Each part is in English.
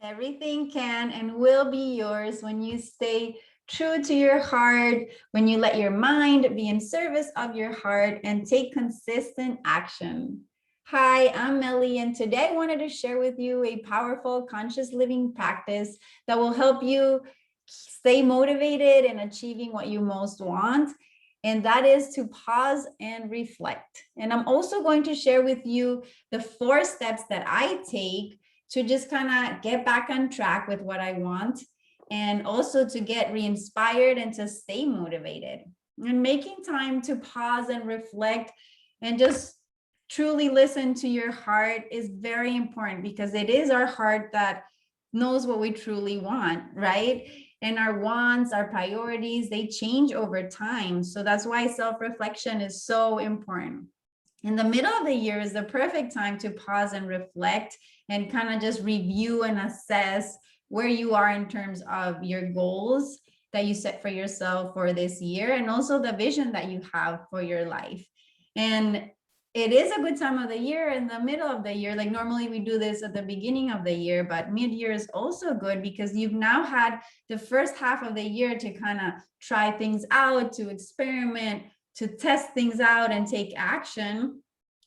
Everything can and will be yours when you stay true to your heart, when you let your mind be in service of your heart and take consistent action. Hi, I'm Meli, and today I wanted to share with you a powerful conscious living practice that will help you stay motivated in achieving what you most want. And that is to pause and reflect. And I'm also going to share with you the 4 steps that I take to just kind of get back on track with what I want, and also to get re-inspired and to stay motivated. And making time to pause and reflect and just truly listen to your heart is very important, because it is our heart that knows what we truly want, right? And our wants, our priorities, they change over time. So that's why self-reflection is so important. In the middle of the year is the perfect time to pause and reflect and kind of just review and assess where you are in terms of your goals that you set for yourself for this year, and also the vision that you have for your life. And it is a good time of the year in the middle of the year. Like normally we do this at the beginning of the year, but mid-year is also good because you've now had the first half of the year to kind of try things out, to experiment, to test things out and take action.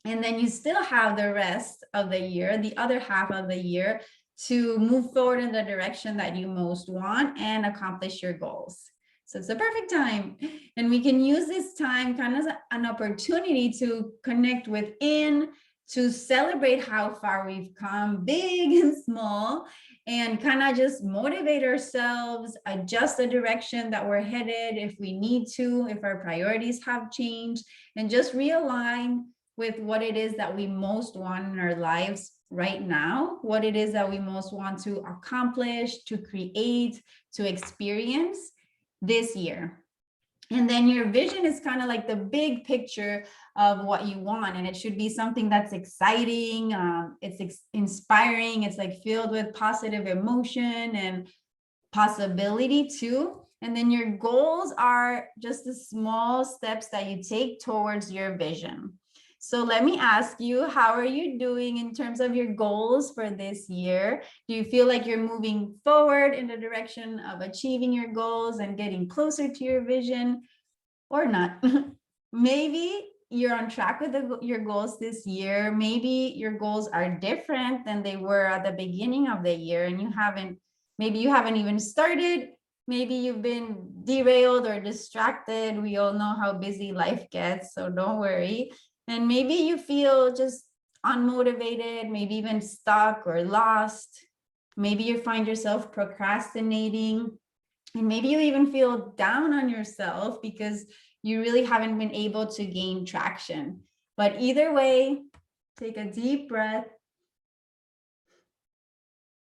And then you still have the rest of the year, the other half of the year, to move forward in the direction that you most want and accomplish your goals. So it's the perfect time. And we can use this time kind of as an opportunity to connect within, to celebrate how far we've come, big and small, and kind of just motivate ourselves, adjust the direction that we're headed if we need to, if our priorities have changed, and just realign with what it is that we most want in our lives right now, what it is that we most want to accomplish, to create, to experience this year. And then your vision is kind of like the big picture of what you want. And it should be something that's exciting. It's inspiring. It's like filled with positive emotion and possibility too. And then your goals are just the small steps that you take towards your vision. So let me ask you, how are you doing in terms of your goals for this year? Do you feel like you're moving forward in the direction of achieving your goals and getting closer to your vision, or not? Maybe you're on track with your goals this year. Maybe your goals are different than they were at the beginning of the year, and maybe you haven't even started. Maybe you've been derailed or distracted. We all know how busy life gets, so don't worry. And maybe you feel just unmotivated, maybe even stuck or lost. Maybe you find yourself procrastinating, and maybe you even feel down on yourself because you really haven't been able to gain traction. But either way, take a deep breath,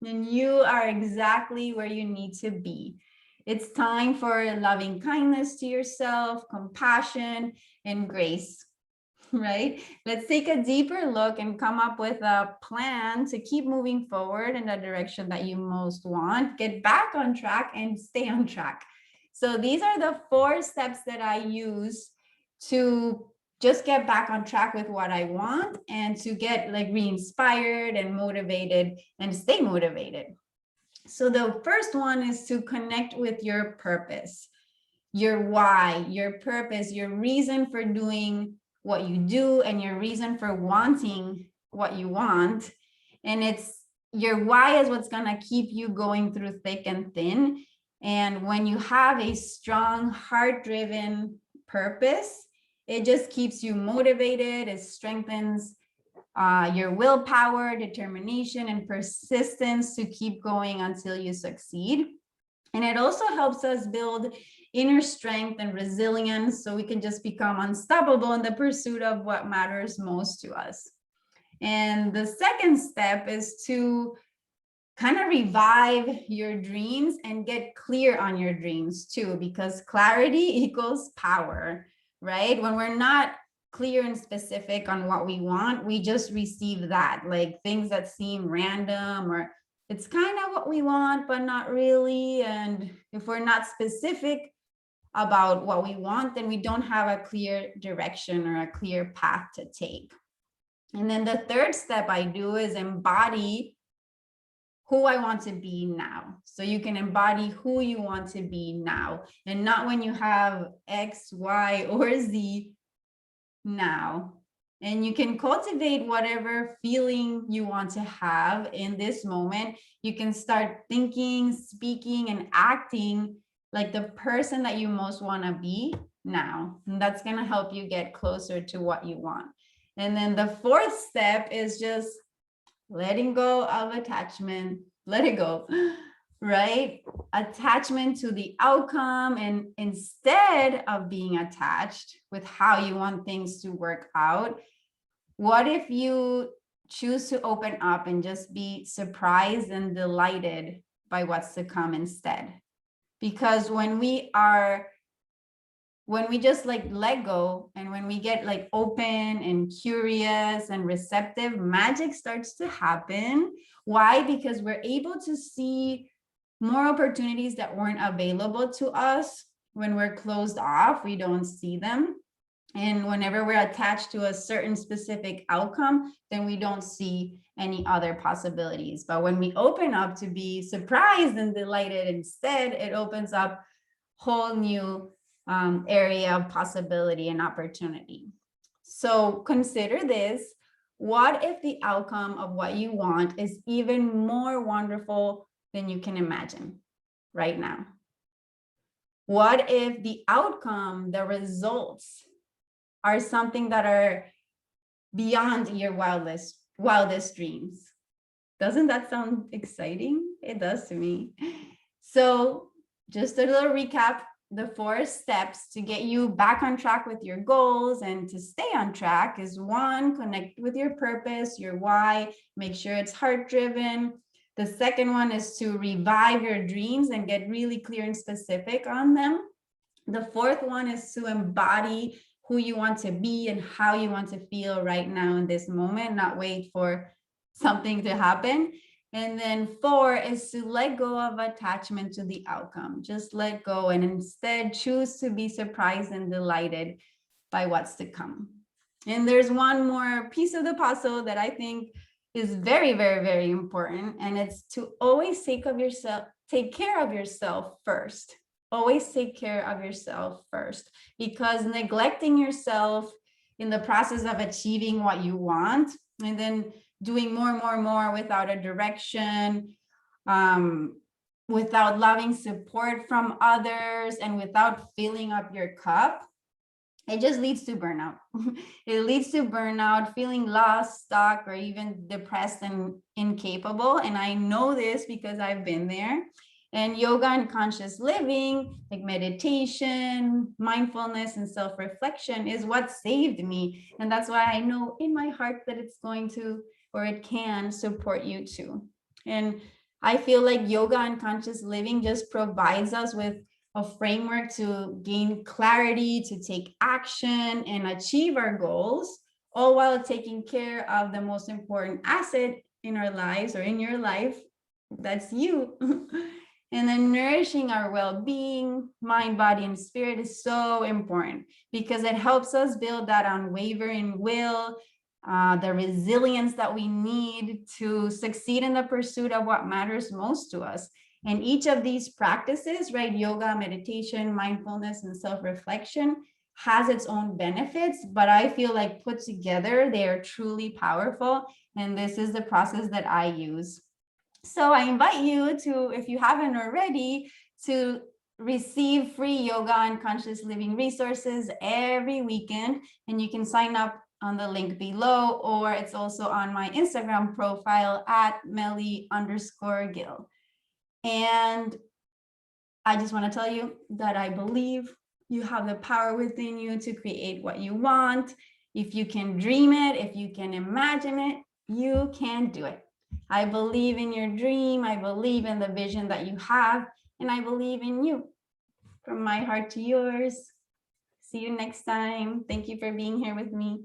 and you are exactly where you need to be. It's time for loving kindness to yourself, compassion, and grace. Right? Let's take a deeper look and come up with a plan to keep moving forward in the direction that you most want, get back on track and stay on track. So these are the 4 steps that I use to just get back on track with what I want and to get like re-inspired and motivated and stay motivated. So the first one is to connect with your purpose, your why, your purpose, your reason for doing what you do, and your reason for wanting what you want. And it's your why is what's going to keep you going through thick and thin. And when you have a strong, heart-driven purpose, it just keeps you motivated. It strengthens your willpower, determination, and persistence to keep going until you succeed. And it also helps us build inner strength and resilience so we can just become unstoppable in the pursuit of what matters most to us. And the second step is to kind of revive your dreams and get clear on your dreams too, because clarity equals power, right? When we're not clear and specific on what we want, we just receive that, like things that seem random, or it's kind of what we want, but not really. And if we're not specific about what we want, then we don't have a clear direction or a clear path to take. And then the third step I do is embody who I want to be now. So you can embody who you want to be now, and not when you have X, Y, or Z now. And you can cultivate whatever feeling you want to have in this moment. You can start thinking, speaking, and acting like the person that you most want to be now. And that's going to help you get closer to what you want. And then the fourth step is just letting go of attachment. Let it go, right? Attachment to the outcome. And instead of being attached with how you want things to work out, what if you choose to open up and just be surprised and delighted by what's to come instead? Because when we just like let go, and when we get like open and curious and receptive, magic starts to happen. Why? Because we're able to see more opportunities that weren't available to us. When we're closed off, we don't see them. And whenever we're attached to a certain specific outcome, then we don't see any other possibilities. But when we open up to be surprised and delighted instead, it opens up whole new area of possibility and opportunity. So consider this. What if the outcome of what you want is even more wonderful than you can imagine right now? What if the outcome, the results, are something that are beyond your wildest dreams? Doesn't that sound exciting? It does to me. So just a little recap. The 4 steps to get you back on track with your goals and to stay on track is 1, connect with your purpose, your why, make sure it's heart-driven. The second one is to revive your dreams and get really clear and specific on them. The 4th one is to embody who you want to be and how you want to feel right now in this moment, not wait for something to happen. And then 4 is to let go of attachment to the outcome. Just let go and instead choose to be surprised and delighted by what's to come. And there's one more piece of the puzzle that I think is very, very, very important. And it's to always take care of yourself first. Always take care of yourself first, because neglecting yourself in the process of achieving what you want, and then doing more without a direction, without loving support from others, and without filling up your cup, it just leads to burnout. It leads to burnout, feeling lost, stuck, or even depressed and incapable. And I know this because I've been there. And yoga and conscious living, like meditation, mindfulness, and self-reflection is what saved me. And that's why I know in my heart that it's going to, or it can, support you too. And I feel like yoga and conscious living just provides us with a framework to gain clarity, to take action, and achieve our goals, all while taking care of the most important asset in our lives, or in your life, that's you. And then nourishing our well-being, mind, body, and spirit is so important, because it helps us build that unwavering will, the resilience that we need to succeed in the pursuit of what matters most to us. And each of these practices, right, yoga, meditation, mindfulness, and self-reflection, has its own benefits, but I feel like put together, they are truly powerful. And this is the process that I use. So I invite you to, if you haven't already, to receive free yoga and conscious living resources every weekend. And you can sign up on the link below, or it's also on my Instagram profile at Meli_Gill. And I just want to tell you that I believe you have the power within you to create what you want. If you can dream it, if you can imagine it, you can do it. I believe in your dream. I believe in the vision that you have, and I believe in you. From my heart to yours. See you next time. Thank you for being here with me.